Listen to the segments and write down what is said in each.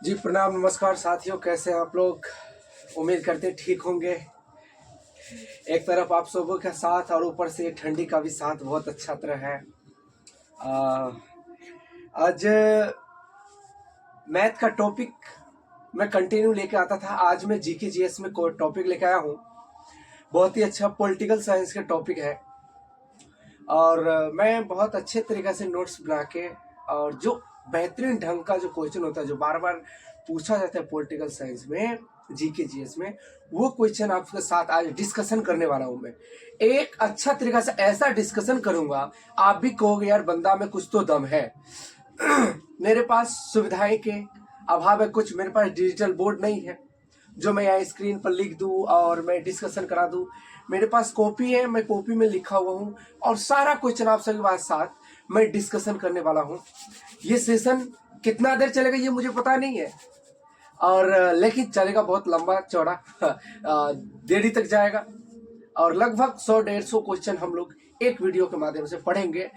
जी प्रणाम, नमस्कार साथियों, कैसे हैं आप लोग। उम्मीद करते हैं ठीक होंगे। एक तरफ आप सबों का साथ और ऊपर से ठंडी का भी साथ बहुत अच्छा तरह है। आ, आज मैथ का टॉपिक मैं कंटिन्यू लेके आता था। आज मैं जीके जीएस में कोई टॉपिक लेके आया हूँ। बहुत ही अच्छा पॉलिटिकल साइंस का टॉपिक है और मैं बहुत अच्छे तरीके से नोट्स बना के और जो बेहतरीन ढंग का जो क्वेश्चन होता है जो बार बार पूछा जाता है पॉलिटिकल साइंस में, जीके जीएस में, वो क्वेश्चन आपके साथ आज डिस्कशन करने वाला हूं। मैं एक अच्छा तरीका से ऐसा डिस्कशन करूंगा, आप भी कहोगे यार बंदा में कुछ तो दम है। मेरे पास सुविधाएं के अभाव है, कुछ मेरे पास डिजिटल बोर्ड नहीं है जो मैं यहाँ स्क्रीन पर लिख दूं और मैं डिस्कशन करा दूं। मेरे पास कॉपी है, मैं कॉपी में लिखा हुआ हूं और सारा क्वेश्चन आप सभी के साथ मैं डिस्कशन करने वाला हूं। ये सेशन कितना देर चलेगा ये मुझे पता नहीं है, और लेकिन चलेगा बहुत लंबा चौड़ा, देरी तक जाएगा और लगभग 100-150 क्वेश्चन हम लोग एक वीडियो के माध्यम से पढ़ेंगे।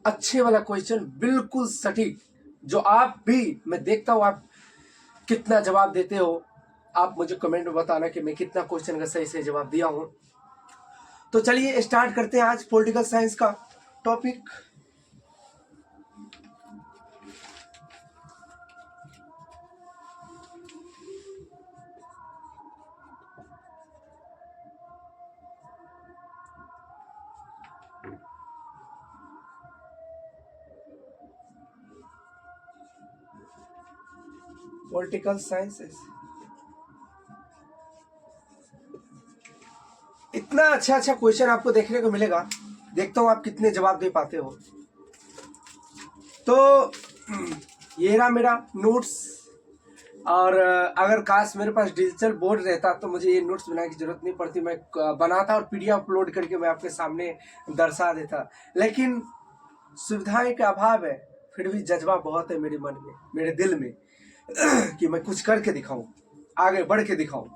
अच्छे वाला क्वेश्चन, बिल्कुल सटीक, जो आप भी, मैं देखता हूँ आप कितना जवाब देते हो। आप मुझे कमेंट में बताना कि मैं कितना क्वेश्चन का सही से जवाब दिया हूं। तो चलिए स्टार्ट करते हैं आज पॉलिटिकल साइंस का टॉपिक। पॉलिटिकल साइंसेस, इतना अच्छा अच्छा क्वेश्चन आपको देखने को मिलेगा। देखता हूं आप कितने जवाब दे पाते हो। तो ये रहा मेरा नोट्स, और अगर काश मेरे पास डिजिटल बोर्ड रहता तो मुझे ये नोट्स बनाने की जरूरत नहीं पड़ती। मैं बनाता और पीडीएफ अपलोड करके मैं आपके सामने दर्शा देता, लेकिन सुविधाएं का अभाव है। फिर भी जज्बा बहुत है मेरे मन में, मेरे दिल में कि मैं कुछ करके दिखाऊं, आगे बढ़ के दिखाऊं।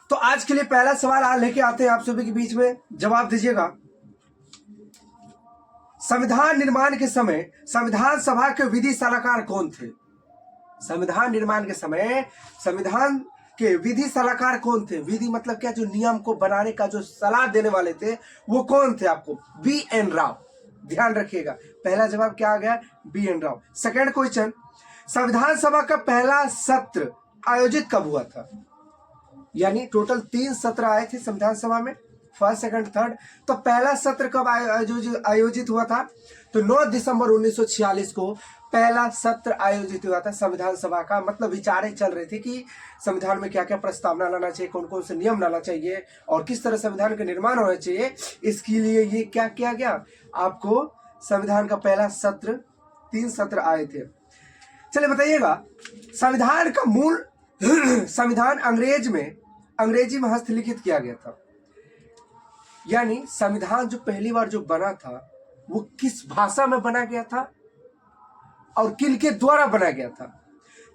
तो आज के लिए पहला सवाल आज लेके आते हैं आप सभी के बीच में, जवाब दीजिएगा। संविधान निर्माण के समय संविधान सभा के विधि सलाहकार कौन थे? संविधान निर्माण के समय संविधान के विधि सलाहकार कौन थे? विधि मतलब क्या? जो नियम को बनाने का जो सलाह देने वाले थे वो कौन थे? आपको बी एन राव, ध्यान रखिएगा। पहला जवाब क्या आ गया? B N Rao. Second question, संविधान सभा का पहला सत्र आयोजित कब हुआ था? यानी टोटल 3 सत्र आए थे संविधान सभा में, फर्स्ट सेकंड थर्ड। तो पहला सत्र कब आयोजित हुआ था? तो 9 दिसंबर 1946 को पहला सत्र आयोजित हुआ था संविधान सभा का। मतलब विचारें चल रही थी कि संविधान में क्या क्या प्रस्तावना लाना चाहिए, कौन कौन से नियम लाना चाहिए और किस तरह संविधान का निर्माण होना चाहिए। इसके लिए ये क्या किया गया, आपको संविधान का पहला सत्र, 3 सत्र आए थे। चलिए बताइएगा, संविधान का मूल संविधान अंग्रेजी में हस्तलिखित किया गया था। यानी संविधान जो पहली बार जो बना था वो किस भाषा में बना गया था और किन के द्वारा बना गया था?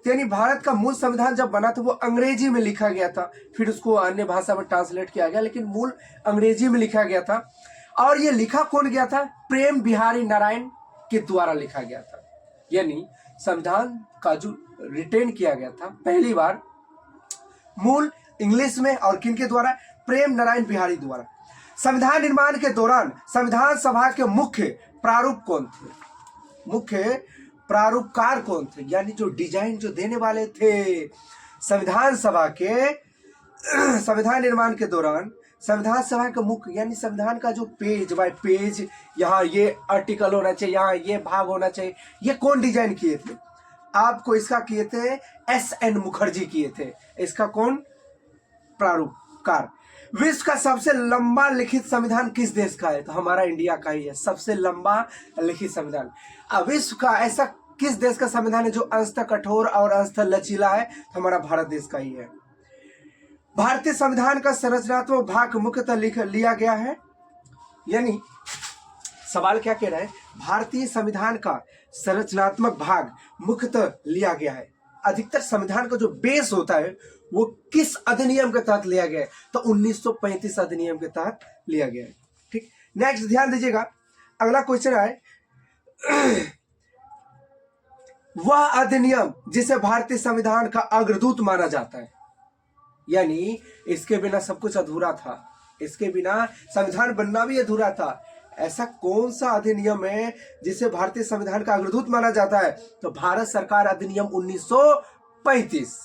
यानी भारत का मूल संविधान जब बना था वो अंग्रेजी में लिखा गया था, फिर उसको अन्य भाषा में ट्रांसलेट किया गया, लेकिन मूल अंग्रेजी में लिखा गया था। और ये लिखा कौन गया था? प्रेम बिहारी नारायण के द्वारा लिखा गया था। यानी संविधान का जो रिटेन किया गया था पहली बार मूल इंग्लिश में, और किन के द्वारा? प्रेम नारायण बिहारी द्वारा। संविधान निर्माण के दौरान संविधान सभा के मुख्य प्रारूप कौन थे? मुख्य प्रारूपकार कौन थे? यानी जो डिजाइन जो देने वाले थे संविधान सभा के संविधान निर्माण के दौरान संविधान सभा के मुख्य, यानी संविधान का जो पेज बाय पेज, यहाँ ये आर्टिकल होना चाहिए, यहाँ ये भाग होना चाहिए, ये कौन डिजाइन किए थे? आपको इसका किए थे एस.एन. मुखर्जी किए थे। इसका कौन प्रारूपकार? विश्व का सबसे लंबा लिखित संविधान किस देश का है? तो हमारा इंडिया का ही है सबसे लंबा लिखित संविधान। अब विश्व का ऐसा किस देश का संविधान है जो अंशतः कठोर और अंशतः लचीला है? तो हमारा भारत देश का ही है। भारतीय संविधान का संरचनात्मक भाग मुख्यतः लिया गया है। यानी सवाल क्या कह रहा है? भारतीय संविधान का संरचनात्मक भाग मुख्यतः लिया गया है। अधिकतर संविधान का जो बेस होता है वो किस अधिनियम के तहत लिया गया है? तो 1935 अधिनियम के तहत लिया गया है। ठीक, नेक्स्ट ध्यान दीजिएगा, अगला क्वेश्चन है वह अधिनियम जिसे भारतीय संविधान का अग्रदूत माना जाता है। यानी इसके बिना सब कुछ अधूरा था, इसके बिना संविधान बनना भी अधूरा था। ऐसा कौन सा अधिनियम है जिसे भारतीय संविधान का अग्रदूत माना जाता है? तो भारत सरकार अधिनियम 1935।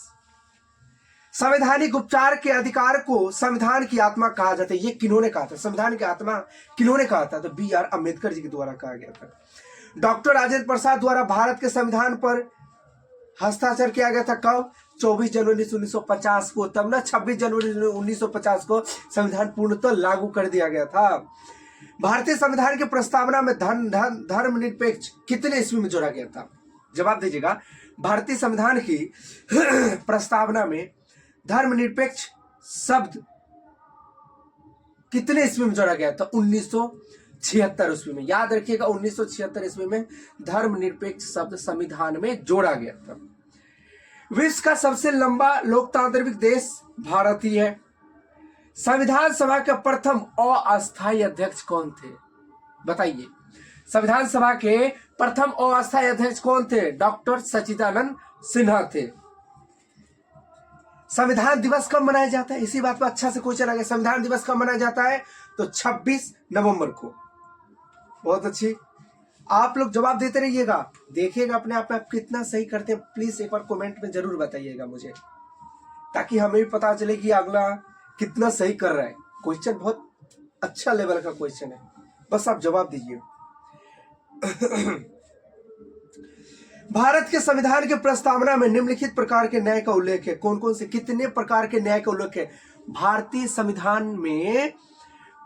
संवैधानिक उपचार के अधिकार को संविधान की आत्मा कहा जाता है। ये किन्होंने कहा था? संविधान की आत्मा किन्होंने कहा था? तो BR अम्बेडकर जी के द्वारा कहा गया था। डॉक्टर राजेंद्र प्रसाद द्वारा भारत के संविधान पर हस्ताक्षर किया गया था कब? 24 जनवरी 1950 को। तब ना 26 जनवरी 1950 को संविधान पूर्णतः लागू कर दिया गया था। भारतीय संविधान की प्रस्तावना में धर्मनिरपेक्ष कितने ईस्वी में जोड़ा गया था? जवाब दीजिएगा। भारतीय संविधान की प्रस्तावना में धर्मनिरपेक्ष शब्द कितने ईस्वी में जोड़ा गया था? 1976 ईस्वी में। याद रखिएगा, 1976 ईस्वी में धर्मनिरपेक्ष शब्द संविधान में जोड़ा गया था। विश्व का सबसे लंबा लोकतांत्रिक देश भारत ही है। संविधान सभा के प्रथम अस्थायी अध्यक्ष कौन थे? बताइए। संविधान सभा के प्रथम अस्थायी अध्यक्ष कौन थे? डॉक्टर सच्चिदानंद सिन्हा थे। संविधान दिवस कब मनाया जाता है? इसी बात पर अच्छा से क्वेश्चन आ गया। संविधान दिवस कब मनाया जाता है? तो 26 नवंबर को। बहुत अच्छी, आप लोग जवाब देते रहिएगा, देखिएगा अपने आप में आप कितना सही करते हैं। प्लीज एक बार कमेंट में जरूर बताइएगा मुझे, ताकि हमें भी पता चले कि अगला कितना सही कर रहा है। क्वेश्चन बहुत अच्छा लेवल का क्वेश्चन है, बस आप जवाब दीजिए। भारत के संविधान के प्रस्तावना में निम्नलिखित प्रकार के न्याय का उल्लेख है। कौन कौन से, कितने प्रकार के न्याय का उल्लेख है भारतीय संविधान में?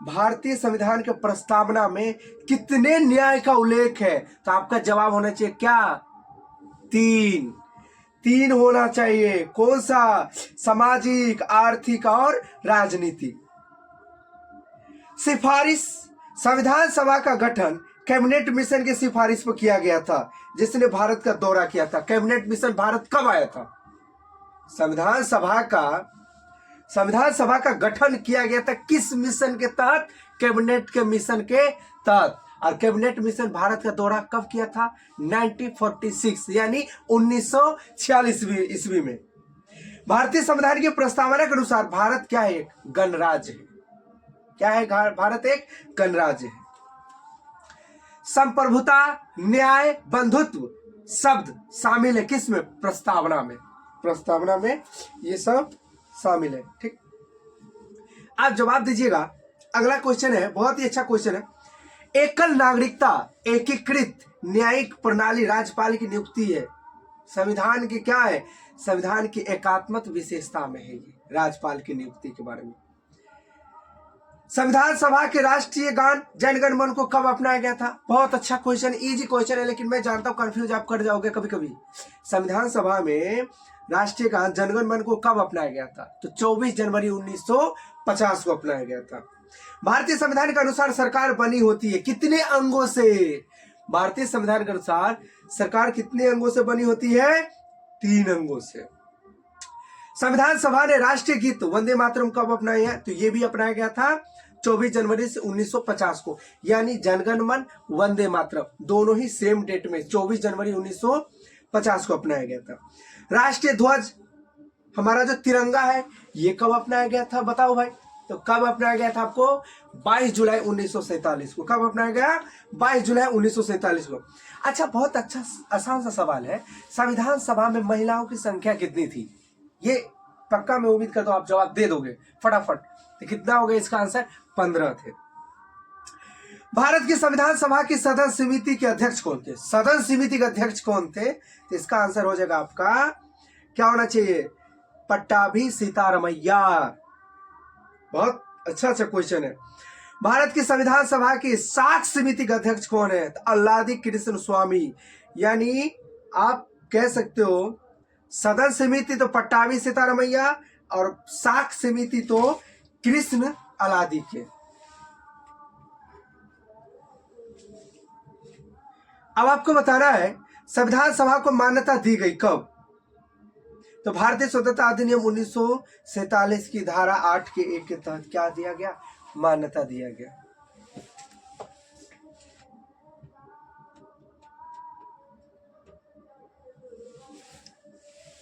भारतीय संविधान के प्रस्तावना में कितने न्याय का उल्लेख है? तो आपका जवाब होना चाहिए क्या? 3 होना चाहिए। कौन सा? सामाजिक, आर्थिक और राजनीतिक। सिफारिश। संविधान सभा का गठन कैबिनेट मिशन की सिफारिश पर किया गया था, जिसने भारत का दौरा किया था। कैबिनेट मिशन भारत कब आया था? संविधान सभा का गठन किया गया था किस मिशन के तहत? कैबिनेट के मिशन के तहत। और कैबिनेट मिशन भारत का दौरा कब किया था? 1946 यानी 1946 ईस्वी में। भारतीय संविधान की प्रस्तावना के अनुसार भारत क्या है? एक गणराज्य है। क्या है? भारत एक गणराज्य है। संप्रभुता, न्याय, बंधुत्व शब्द शामिल है किस में? प्रस्तावना में। प्रस्तावना में ये सब शामिल है। ठीक, आप जवाब दीजिएगा। अगला क्वेश्चन है, बहुत ही अच्छा क्वेश्चन है। एकल नागरिकता, एकीकृत न्यायिक प्रणाली राज्यपाल की नियुक्ति है। संविधान की क्या है? संविधान की एकात्मक विशेषता में है ये राज्यपाल की नियुक्ति के बारे में। संविधान सभा के राष्ट्रीय गान जन गण मन को कब अपनाया गया था? बहुत अच्छा क्वेश्चन, इजी क्वेश्चन है, लेकिन मैं जानता हूं कंफ्यूज आप कर जाओगे कभी कभी। संविधान सभा में राष्ट्रीय गान जन गण मन को कब अपनाया गया था? तो 24 जनवरी 1950 को अपनाया गया था। भारतीय संविधान के अनुसार सरकार बनी होती है कितने अंगों से? भारतीय संविधान के अनुसार सरकार कितने अंगों से बनी होती है? 3 अंगों से। संविधान सभा ने राष्ट्रीय गीत वंदे मातरम कब अपनाया है? तो ये भी अपनाया गया था 24 जनवरी से 1950 को। यानी जनगण मन, वंदे मातरम दोनों ही सेम डेट में 24 जनवरी 1950 को अपनाया गया था। राष्ट्रीय ध्वज, हमारा जो तिरंगा है, ये कब अपनाया गया था? बताओ भाई। तो कब अपनाया गया था आपको? 22 जुलाई 1947 को। कब अपनाया गया? 22 जुलाई 1947 को। अच्छा, बहुत अच्छा आसान सा सवाल है। संविधान सभा में महिलाओं की संख्या कितनी थी? ये पक्का मैं उम्मीद करता हूं आप जवाब दे दोगे फटाफट। तो कितना हो गया इसका आंसर? 15 थे। भारत की संविधान सभा की सदन समिति के अध्यक्ष कौन थे? सदन समिति के अध्यक्ष कौन थे? तो इसका आंसर हो जाएगा आपका क्या होना चाहिए? पट्टाभी सीतारमैया। बहुत अच्छा क्वेश्चन है। भारत की संविधान सभा की साक्ष्य समिति का अध्यक्ष कौन है? तो अल्लादी कृष्ण स्वामी। यानी आप कह सकते हो सदन समिति तो पट्टाभी सीतारमैया और साक्ष्य समिति तो कृष्ण अलादी के। अब आपको बताना है संविधान सभा को मान्यता दी गई कब? तो भारतीय स्वतंत्रता अधिनियम 1947 की धारा 8 के 1 के तहत क्या दिया गया? मान्यता दिया गया।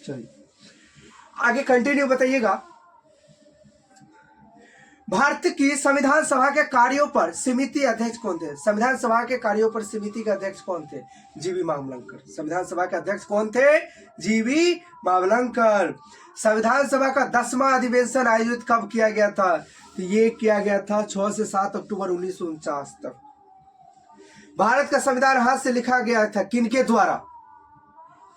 चलिए आगे कंटिन्यू बताइएगा। भारत की संविधान सभा के कार्यों पर समिति अध्यक्ष कौन थे? संविधान सभा के कार्यों पर समिति के अध्यक्ष कौन थे? जीवी मावलंकर। संविधान सभा के अध्यक्ष कौन थे? जीवी मावलंकर। संविधान सभा का 10वां अधिवेशन आयोजित कब किया गया था? तो ये किया गया था 6 से 7 अक्टूबर 1949 तक। भारत का संविधान हाथ से लिखा गया था किनके द्वारा?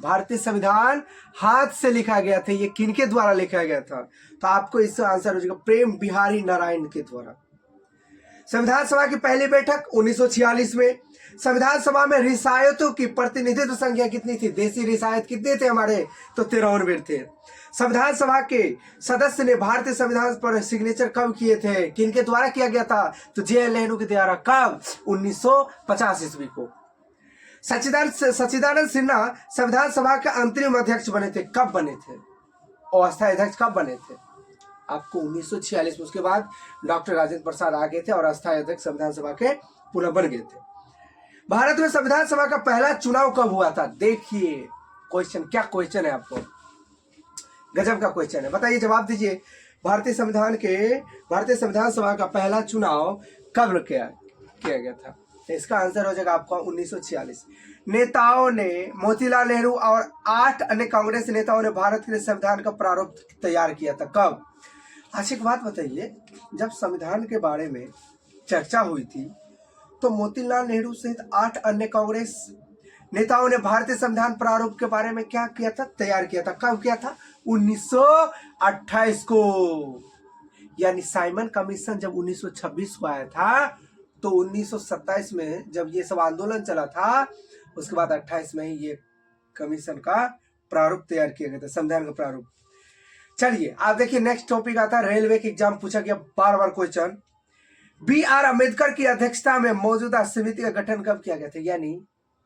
भारतीय संविधान हाथ से लिखा गया था, ये किनके द्वारा लिखा गया था? तो आपको इसका आंसर हो जाएगा प्रेम बिहारी नारायण के द्वारा। संविधान सभा की पहली बैठक 1946 में। संविधान सभा में रिसायतों की प्रतिनिधित्व संख्या कितनी थी? देसी रिसायत कितने थे हमारे? तो 53 थे। संविधान सभा के सदस्य ने भारतीय संविधान पर सिग्नेचर कब किए थे? किनके द्वारा किया गया था? तो जे.एन. नेहरू के द्वारा। कब? 1950 ईस्वी को। सच्चिदानंद सिन्हा संविधान सभा के अंतरिम अध्यक्ष बने थे। कब बने थे? और अस्थायी अध्यक्ष कब बने थे? आपको 1946 में। उसके बाद डॉक्टर राजेंद्र प्रसाद आ गए थे और अस्थायी अध्यक्ष संविधान सभा के पुनः बन गए थे। भारत में संविधान सभा का पहला चुनाव कब हुआ था? देखिए क्वेश्चन, क्या क्वेश्चन है आपको, गजब का क्वेश्चन है। बताइए, जवाब दीजिए। भारतीय संविधान सभा का पहला चुनाव कब किया गया था? इसका आंसर हो जाएगा आपका 1946। नेताओं ने, मोतीलाल नेहरू और 8 अन्य कांग्रेस नेताओं ने भारत के लिए संविधान का प्रारूप तैयार किया था। कब? अच्छा एक बात बताइए, जब संविधान के बारे में चर्चा हुई थी तो मोतीलाल नेहरू सहित 8 अन्य कांग्रेस नेताओं ने भारतीय संविधान प्रारूप के बारे में क्या किया था? तैयार किया था। कब किया था? 1928 को। यानी साइमन कमीशन जब 1926 को आया था तो 1927 में जब ये सब आंदोलन चला था, उसके बाद 28 में ही ये कमीशन का प्रारूप तैयार किया गया था, संविधान का प्रारूप। चलिए आप देखिए, नेक्स्ट टॉपिक आता है रेलवे के एग्जाम पूछा गया बार बार क्वेश्चन। B.R. अम्बेडकर की अध्यक्षता में मौजूदा समिति का गठन कब किया गया था? यानी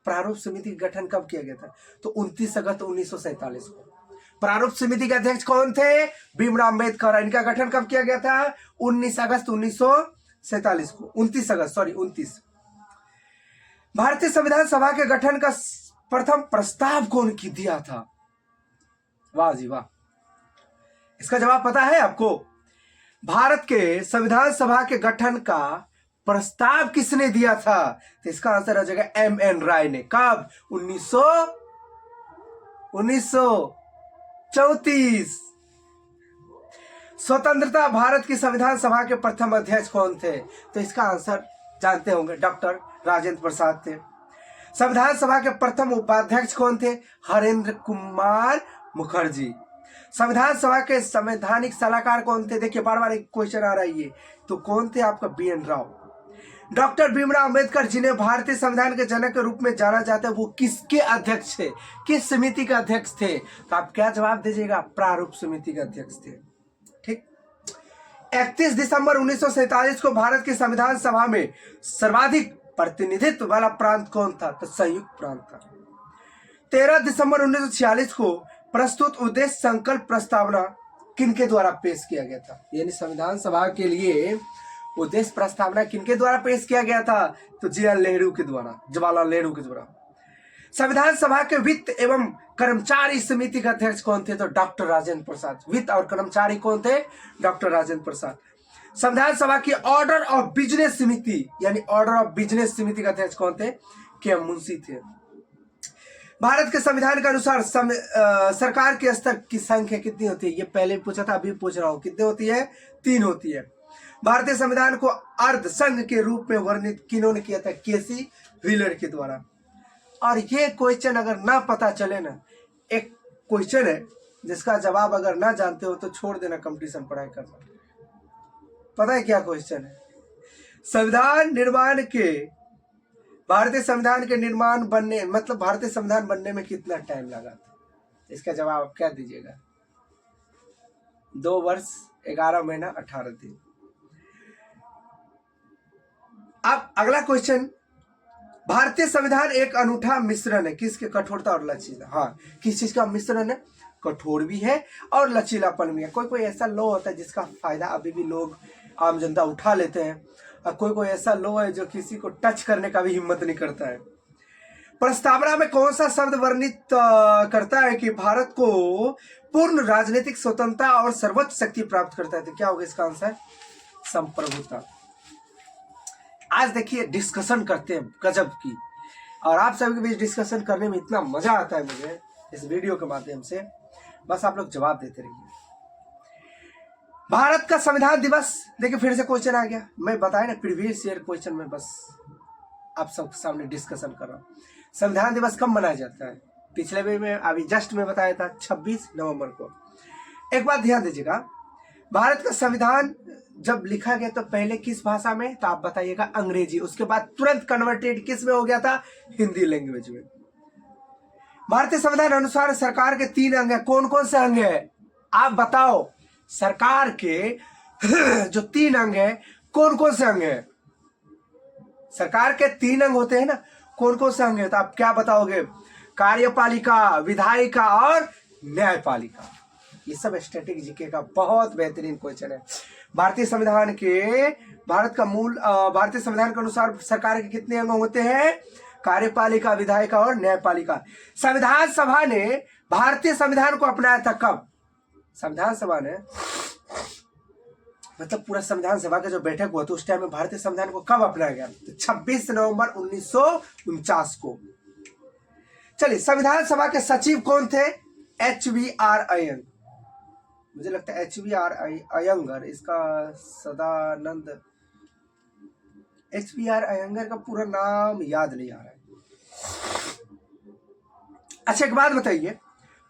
प्रारूप समिति का गठन कब किया गया था? तो 29 अगस्त 1947 को। प्रारूप समिति के अध्यक्ष कौन थे? भीमराव अम्बेडकर। इनका गठन कब किया गया था? 19 अगस्त 1947 को। 29 अगस्त, सॉरी 29। भारतीय संविधान सभा के गठन का प्रथम प्रस्ताव कौन की दिया था? वाह जी वाह, इसका जवाब पता है आपको? भारत के संविधान सभा के गठन का प्रस्ताव किसने दिया था? तो इसका आंसर हो जाएगा M.N. राय ने। कब? 1934। स्वतंत्रता भारत की संविधान सभा के प्रथम अध्यक्ष कौन थे? तो इसका आंसर जानते होंगे, डॉक्टर राजेंद्र प्रसाद थे। संविधान सभा के प्रथम उपाध्यक्ष कौन थे? हरेंद्र कुमार मुखर्जी। संविधान सभा के संवैधानिक सलाहकार कौन थे? देखिए बार बार एक क्वेश्चन आ रहा है ये, तो कौन थे आपका? B.N. राव। डॉक्टर भीमराव अंबेडकर जिन्हें भारतीय संविधान के जनक के रूप में जाना जाता है, वो किसके अध्यक्ष थे? किस समिति के अध्यक्ष थे? तो आप क्या जवाब दीजिएगा? प्रारूप समिति के अध्यक्ष थे। ठीक। 31 दिसंबर 1947 को भारत की संविधान सभा में सर्वाधिक प्रतिनिधित्व वाला प्रांत कौन था? तो संयुक्त प्रांत था। 13 दिसंबर 1946 को प्रस्तुत उद्देश्य संकल्प प्रस्तावना किनके द्वारा पेश किया गया था? यानी संविधान सभा के लिए उद्देश्य प्रस्तावना किनके द्वारा पेश किया गया था? तो जवाहरलाल नेहरू के द्वारा। संविधान सभा के वित्त एवं कर्मचारी समिति के अध्यक्ष कौन थे? तो डॉक्टर राजेंद्र प्रसाद। वित्त और कर्मचारी कौन थे? डॉक्टर राजेंद्र प्रसाद। संविधान सभा की ऑर्डर ऑफ बिजनेस समिति यानी ऑर्डर ऑफ बिजनेस समिति के अध्यक्ष कौन थे? के मुंशी थे। भारत के संविधान के अनुसार सरकार के स्तर की संख्या कितनी होती है? ये पहले पूछा था, अभी पूछ रहा हूं, कितनी होती है? 3 होती है। भारतीय संविधान को अर्ध संघ के रूप में वर्णित किन्होंने किया था? केसी व्हीलर के द्वारा। और ये क्वेश्चन अगर ना पता चले ना, एक क्वेश्चन है जिसका जवाब अगर ना जानते हो तो छोड़ देना कंपटीशन पढ़ाई करना। पता है क्या क्वेश्चन है? भारतीय संविधान के निर्माण बनने, मतलब भारतीय संविधान बनने में कितना टाइम लगा था? इसका जवाब आप क्या दीजिएगा? 2 वर्ष 11 महीना 18 दिन। अब अगला क्वेश्चन, भारतीय संविधान एक अनूठा मिश्रण है किसके? कठोरता और लचीला। हाँ, किस चीज का मिश्रण है? कठोर भी है और लचीलापन भी है। कोई ऐसा लॉ होता है जिसका फायदा अभी भी लोग, आम जनता उठा लेते हैं, और कोई ऐसा लॉ है जो किसी को टच करने का भी हिम्मत नहीं करता है। प्रस्तावना में कौन सा शब्द वर्णित करता है कि भारत को पूर्ण राजनीतिक स्वतंत्रता और सर्वोच्च शक्ति प्राप्त करता है? तो क्या होगा इसका आंसर? संप्रभुता। आज देखिए डिस्कशन करते हैं गजब की, और आप सभी के बीच डिस्कशन करने में इतना मजा आता है मुझे इस वीडियो के माध्यम से। बस आप लोग जवाब देते रहिए। भारत का संविधान दिवस, देखिए फिर से क्वेश्चन आ गया। मैं बताया ना प्रीवियस ईयर क्वेश्चन में बस आप सबके सामने डिस्कशन कर रहा हूं। संविधान दिवस कब मनाया जाता है? पिछले भी में अभी जस्ट में बताया था 26 नवंबर को। एक बात ध्यान दीजिएगा, भारत का संविधान जब लिखा गया तो पहले किस भाषा में? तो आप बताइएगा अंग्रेजी। उसके बाद तुरंत कन्वर्टेड किस में हो गया था? हिंदी लैंग्वेज में। भारतीय संविधान अनुसार सरकार के 3 अंग है। कौन कौन से अंग है आप बताओ? सरकार के जो 3 अंग है, कौन कौन से अंग है? सरकार के 3 अंग होते हैं ना, कौन कौन से अंग है? तो आप क्या बताओगे? कार्यपालिका, विधायिका और न्यायपालिका। ये सब स्टैटिक जीके का बहुत बेहतरीन क्वेश्चन है। भारतीय संविधान के भारतीय संविधान के अनुसार सरकार के कितने अंग होते हैं? कार्यपालिका, विधायिका और न्यायपालिका। संविधान सभा ने भारतीय संविधान को अपनाया था कब? संविधान सभा ने मतलब पूरा संविधान सभा का जो बैठक हुआ था उस टाइम में भारतीय संविधान को कब अपनाया गया? तो 26 नवंबर 1949 को। चलिए, संविधान सभा के सचिव कौन थे? HVR अयंगर। मुझे लगता है HVR अयंगर, इसका सदानंद। HVR अयंगर का पूरा नाम याद नहीं आ रहा है। अच्छा एक बात बताइए,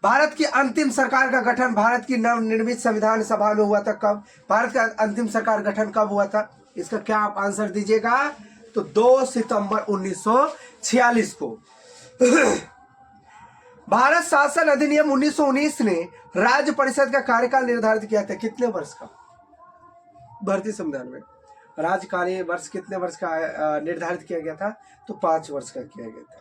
भारत की अंतिम सरकार का गठन भारत की नवनिर्मित संविधान सभा में हुआ था कब? भारत का अंतिम सरकार गठन कब हुआ था? इसका क्या आप आंसर दीजिएगा? तो 2 सितंबर 1946 को। भारत शासन अधिनियम 1919 ने राज्य परिषद का कार्यकाल निर्धारित किया था कितने वर्ष का? भारतीय संविधान में राज्यकालीन वर्ष कितने वर्ष का निर्धारित किया गया था? तो 5 वर्ष का किया गया था।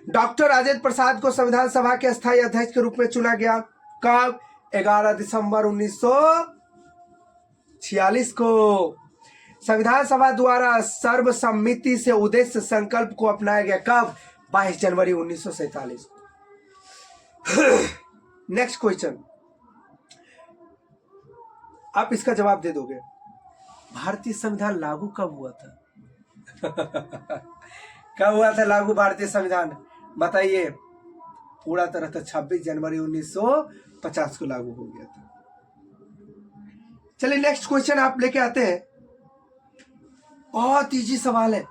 डॉक्टर राजेंद्र प्रसाद को संविधान सभा के अस्थायी अध्यक्ष के रूप में चुना गया कब? 11 दिसंबर 1946 को। संविधान सभा द्वारा सर्वसम्मति से उद्देश्य संकल्प को अपनाया गया कब? 22 जनवरी 1947 को। नेक्स्ट क्वेश्चन, आप इसका जवाब दे दोगे। भारतीय संविधान लागू कब हुआ था? कब हुआ था लागू भारतीय संविधान? बताइए। पूरा तरह था 26 जनवरी 1950 को लागू हो गया था। चलिए नेक्स्ट क्वेश्चन आप लेके आते हैं। बहुत इजी सवाल है।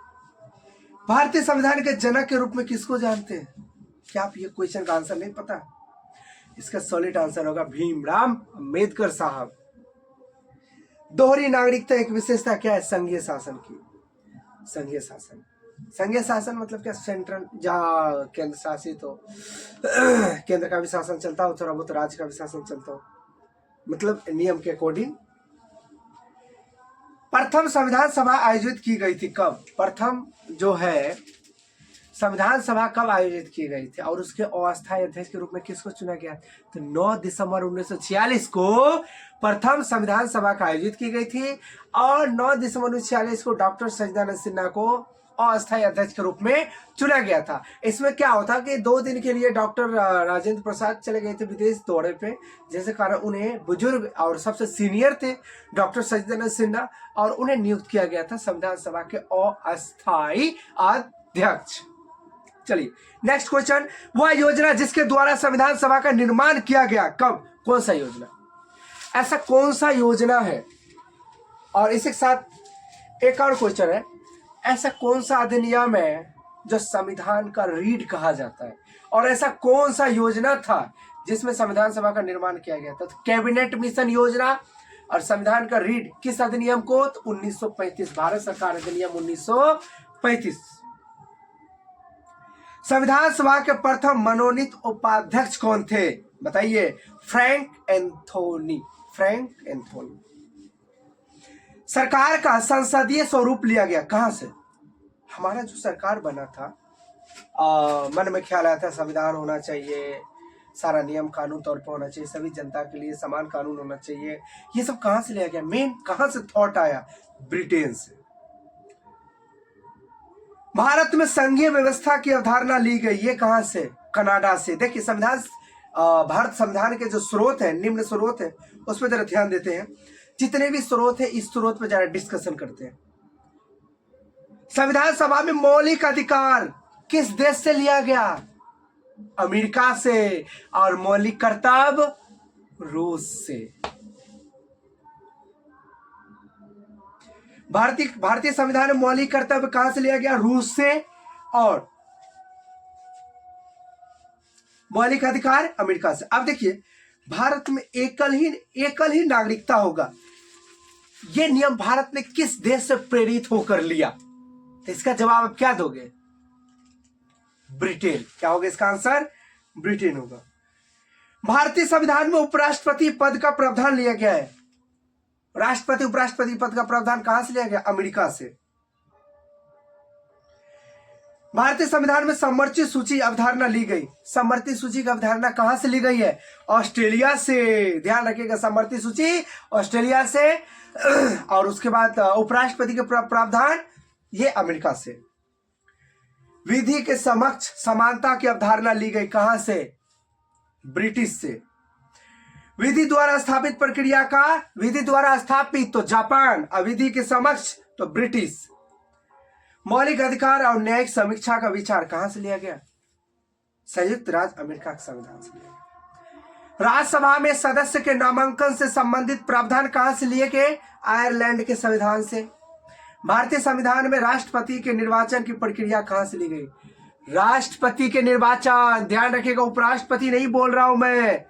भारतीय संविधान के जनक के रूप में किसको जानते हैं? क्या आप ये क्वेश्चन का आंसर नहीं पता? इसका सॉलिड आंसर होगा भीमराव अंबेडकर साहब। दोहरी नागरिकता एक विशेषता क्या है संघीय शासन की? संघीय शासन, संघीय शासन मतलब क्या? सेंट्रल, जहाँ केंद्र शासित हो, केंद्र का भी शासन चलता हो, थोड़ा बहुत राज्य का भी शासन चलता हो, मतलब नियम के अकॉर्डिंग। प्रथम संविधान सभा आयोजित की गई थी कब? प्रथम जो है संविधान सभा कब आयोजित की गई थी और उसके अस्थायी अध्यक्ष के रूप में किसको चुना गया? तो 9 दिसंबर 1946 को प्रथम संविधान सभा का आयोजित की गई थी और 9 दिसंबर 1946 को डॉक्टर सच्चिदानंद सिन्हा को अस्थायी अध्यक्ष के रूप में चुना गया था। इसमें क्या होता कि 2 दिन के लिए डॉक्टर राजेंद्र प्रसाद चले गए थे विदेश दौरे पे, जिसके कारण उन्हें बुजुर्ग और सबसे सीनियर थे डॉक्टर सच्चिदानंद सिन्हा, और उन्हें नियुक्त किया गया था संविधान सभा के अस्थायी अध्यक्ष। चलिए नेक्स्ट क्वेश्चन, वह योजना जिसके द्वारा संविधान सभा का निर्माण किया गया कब? कौन सा योजना? ऐसा कौन सा योजना है? और इसके साथ एक और क्वेश्चन है, ऐसा कौन सा अधिनियम है जो संविधान का रीढ़ कहा जाता है? और ऐसा कौन सा योजना था जिसमें संविधान सभा का निर्माण किया गया था? तो कैबिनेट मिशन योजना। और संविधान का रीढ़ किस अधिनियम को? तो 1935, भारत सरकार अधिनियम 1935। संविधान सभा के प्रथम मनोनीत उपाध्यक्ष कौन थे? बताइए। Frank Anthony. Frank Anthony. सरकार का संसदीय स्वरूप लिया गया कहां से? हमारा जो सरकार बना था, मन में ख्याल आया था संविधान होना चाहिए, सारा नियम कानून तौर पर होना चाहिए, सभी जनता के लिए समान कानून होना चाहिए। ये सब कहां से लिया गया? मेन कहां से थॉट आया? ब्रिटेन से। भारत में संघीय व्यवस्था की अवधारणा ली गई, ये कहां से? कनाडा से। देखिए संविधान, भारत संविधान के जो स्रोत है, निम्न स्रोत है, उस पर जरा ध्यान देते हैं। जितने भी स्रोत है इस स्रोत पर जरा डिस्कशन करते हैं। संविधान सभा में मौलिक अधिकार किस देश से लिया गया? अमेरिका से। और मौलिक कर्तव्य रूस से। भारतीय संविधान में मौलिक कर्तव्य कहां से लिया गया? रूस से। और मौलिक अधिकार अमेरिका से। अब देखिए भारत में एकल ही नागरिकता होगा, यह नियम भारत ने किस देश से प्रेरित होकर लिया? तो इसका जवाब आप क्या दोगे? ब्रिटेन। क्या होगा इसका आंसर? ब्रिटेन होगा। भारतीय संविधान में उपराष्ट्रपति पद का प्रावधान लिया गया है। राष्ट्रपति उपराष्ट्रपति पद का प्रावधान कहां से लिया गया? अमेरिका से। भारतीय संविधान में समवर्ती सूची अवधारणा ली गई। समवर्ती सूची की अवधारणा कहां से ली गई है? ऑस्ट्रेलिया से। ध्यान रखिएगा, समवर्ती सूची ऑस्ट्रेलिया से। और उसके बाद उपराष्ट्रपति के प्रावधान ये अमेरिका से। विधि के समक्ष समानता की अवधारणा ली गई, कहां से? ब्रिटिश से। विधि द्वारा स्थापित प्रक्रिया का, विधि द्वारा स्थापित तो जापान, अविधि के समक्ष तो ब्रिटिश। मौलिक अधिकार और न्यायिक समीक्षा का विचार कहां से लिया गया? संयुक्त राज्य अमेरिका के संविधान से लिया गया। राज्यसभा में सदस्य के नामांकन से संबंधित प्रावधान कहां से लिए गए? आयरलैंड के संविधान से। भारतीय संविधान में राष्ट्रपति के निर्वाचन की प्रक्रिया कहां से ली गई? राष्ट्रपति के निर्वाचन। ध्यान रखिएगा, उपराष्ट्रपति नहीं बोल रहा हूं मैं।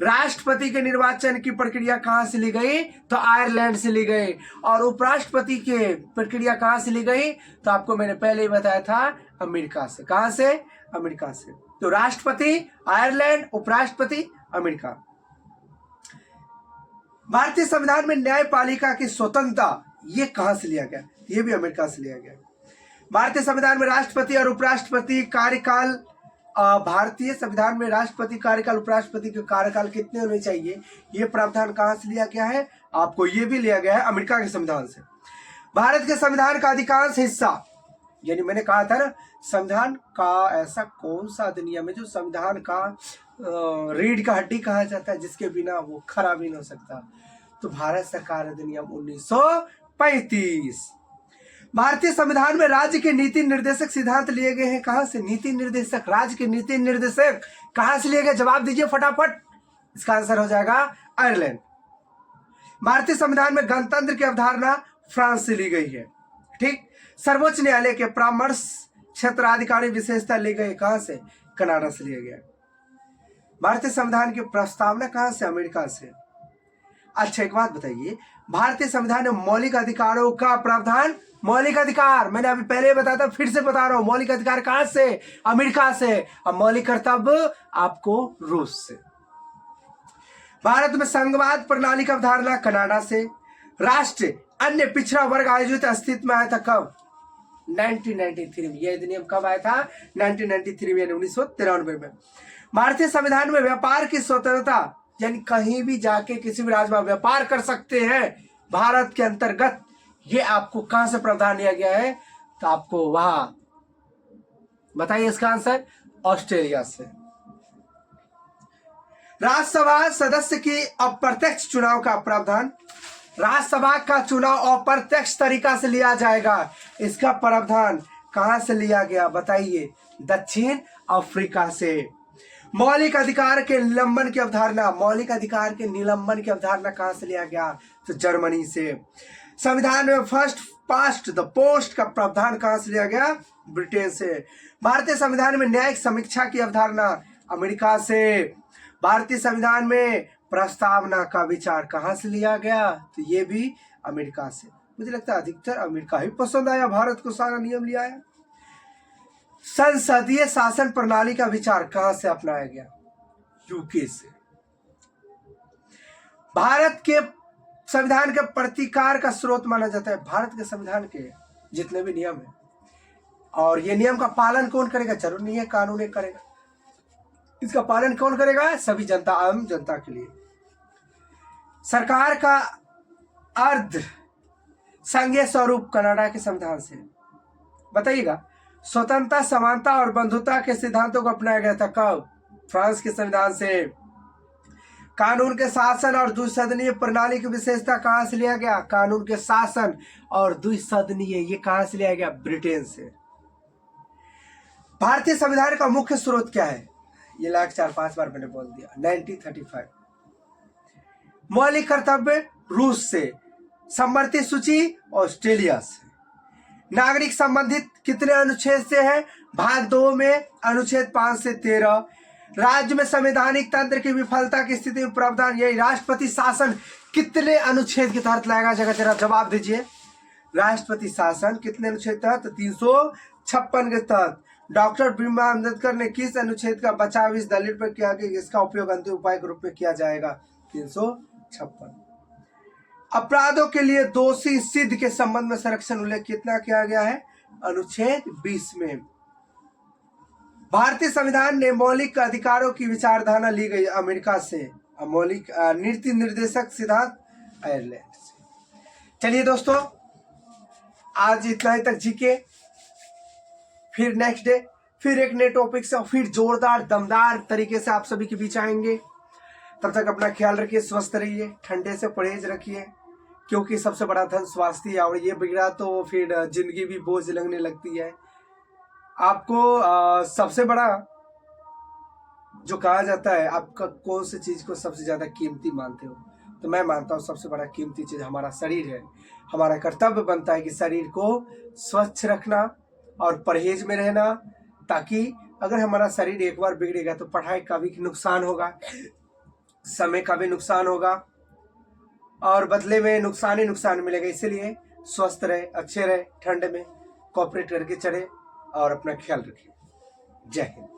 राष्ट्रपति के निर्वाचन की प्रक्रिया कहां से ली गई? तो आयरलैंड से ली गई। और उपराष्ट्रपति के प्रक्रिया कहां से ली गई? तो आपको मैंने पहले ही बताया था, अमेरिका से। कहां से? अमेरिका से। तो राष्ट्रपति आयरलैंड, उपराष्ट्रपति अमेरिका। भारतीय संविधान में न्यायपालिका की स्वतंत्रता ये कहां से लिया गया? ये भी अमेरिका से लिया गया। भारतीय संविधान में राष्ट्रपति और उपराष्ट्रपति कार्यकाल, भारतीय संविधान में राष्ट्रपति कार्यकाल, उपराष्ट्रपति के कार्यकाल कितने होने चाहिए, ये प्रावधान कहां से लिया गया है? आपको ये भी लिया गया है अमेरिका के संविधान से। भारत के संविधान का अधिकांश हिस्सा, यानी मैंने कहा था ना, संविधान का ऐसा कौन सा अधिनियम है जो संविधान का रीढ़ का हड्डी कहा जाता है, जिसके बिना वो खरा भी नहीं हो सकता? तो भारत सरकार अधिनियम 1935। भारतीय संविधान में राज्य के नीति निर्देशक सिद्धांत लिए गए हैं, कहां से? नीति निर्देशक, राज्य के नीति निर्देशक कहां से लिए गए? जवाब दीजिए फटाफट। इसका आंसर हो जाएगा आयरलैंड। भारतीय संविधान में गणतंत्र की अवधारणा फ्रांस से ली गई है। ठीक। सर्वोच्च न्यायालय के परामर्श क्षेत्राधिकारी विशेषता ली गई, कहां से? कनाडा से लिया गया। भारतीय संविधान की प्रस्तावना कहां से? अमेरिका से। अच्छा एक बात बताइए, भारतीय संविधान में मौलिक अधिकारों का प्रावधान, मौलिक अधिकार मैंने अभी पहले बताया था, फिर से बता रहा हूं, मौलिक अधिकार कहां से? अमेरिका से। और मौलिक कर्तव्य आपको रूस से। भारत में संघवाद प्रणाली का अवधारणा कनाडा से। राष्ट्र अन्य पिछड़ा वर्ग आयोजित अस्तित्व में आया था कब? 1993 में। यह अधिनियम कब आया था? 1993 में, 1993 में। भारतीय संविधान में व्यापार की स्वतंत्रता, यानी कहीं भी जाके किसी भी राज्य में व्यापार कर सकते हैं भारत के अंतर्गत, ये आपको कहां से प्रावधान लिया गया है? तो आपको वहां बताइए इसका आंसर, ऑस्ट्रेलिया से। राज्यसभा सदस्य की अप्रत्यक्ष चुनाव का प्रावधान, राज्यसभा का चुनाव अप्रत्यक्ष तरीका से लिया जाएगा, इसका प्रावधान कहां से लिया गया बताइए? दक्षिण अफ्रीका से। मौलिक अधिकार के निलंबन की अवधारणा, मौलिक अधिकार के निलंबन की अवधारणा कहां से लिया गया? तो जर्मनी से। संविधान में फर्स्ट पास्ट द पोस्ट का प्रावधान कहां से लिया गया? ब्रिटेन से। भारतीय संविधान में न्यायिक समीक्षा की अवधारणा, अमेरिका से। भारतीय संविधान में प्रस्तावना का विचार कहां से लिया गया? तो ये भी अमेरिका से। मुझे लगता है अधिकतर अमेरिका ही पसंद आया, भारत को सारा नियम लिया है। संसदीय शासन प्रणाली का विचार कहां से अपनाया गया? यूके से। भारत के संविधान के प्रतिकार का स्रोत माना जाता है, भारत के संविधान के जितने भी नियम है, और ये नियम का पालन कौन करेगा? जरूर नहीं है कानून एक करेगा, इसका पालन कौन करेगा? सभी जनता, आम जनता के लिए। सरकार का अर्ध संघीय स्वरूप कनाडा के संविधान से। बताइएगा, स्वतंत्रता, समानता और बंधुता के सिद्धांतों को अपनाया गया था। कब? फ्रांस के संविधान से। कानून के शासन और द्विसदनीय प्रणाली की विशेषता कहां से लिया गया? कानून के शासन और द्विसदनीय, ये कहां से लिया गया? ब्रिटेन से। भारतीय संविधान का मुख्य स्रोत क्या है? ये लाख 4-5 बार मैंने बोल दिया। 1935। मौलिक कर्तव्य रूस से। समवर्ती सूची ऑस्ट्रेलिया से। नागरिक संबंधित कितने अनुच्छेद से है? भाग 2 में अनुच्छेद 5 से 13। राज्य में संवैधानिक तंत्र की विफलता की स्थिति में प्रावधान, यही राष्ट्रपति शासन कितने अनुच्छेद के तहत लाएगा? जरा जवाब दीजिए। राष्ट्रपति शासन कितने अनुच्छेद तहत? 356 के तहत। डॉक्टर भीमराव अम्बेडकर ने किस अनुच्छेद का बचाव इस दलील पर किया कि इसका उपयोग अंतिम उपाय के रूप में किया जाएगा? 356। अपराधों के लिए दोषी सिद्ध के संबंध में संरक्षण उल्लेख कितना किया गया है? अनुच्छेद 20 में। भारतीय संविधान ने मौलिक अधिकारों की विचारधारा ली गई अमेरिका से। मौलिक नीति निर्देशक सिद्धांत आयरलैंड से। चलिए दोस्तों, आज इतना ही तक जीके। फिर नेक्स्ट डे फिर एक नए टॉपिक से फिर जोरदार दमदार तरीके से आप सभी के बीच आएंगे। तब तक अपना ख्याल रखिए, स्वस्थ रहिए, ठंडे से परहेज रखिए, क्योंकि सबसे बड़ा धन स्वास्थ्य है और ये बिगड़ा तो फिर जिंदगी भी बोझ लगने लगती है। आपको सबसे बड़ा जो कहा जाता है, आपका कौन सी चीज को सबसे ज्यादा कीमती मानते हो? तो मैं मानता हूँ सबसे बड़ा कीमती चीज हमारा शरीर है। हमारा कर्तव्य बनता है कि शरीर को स्वच्छ रखना और परहेज में रहना, ताकि अगर हमारा शरीर एक बार बिगड़ेगा तो पढ़ाई का भी नुकसान होगा, समय का भी नुकसान होगा और बदले में नुकसान ही नुकसान मिलेगा। इसलिए स्वस्थ रहे, अच्छे रहे, ठंड में कोऑपरेट करके चले और अपना ख्याल रखें। जय हिंद।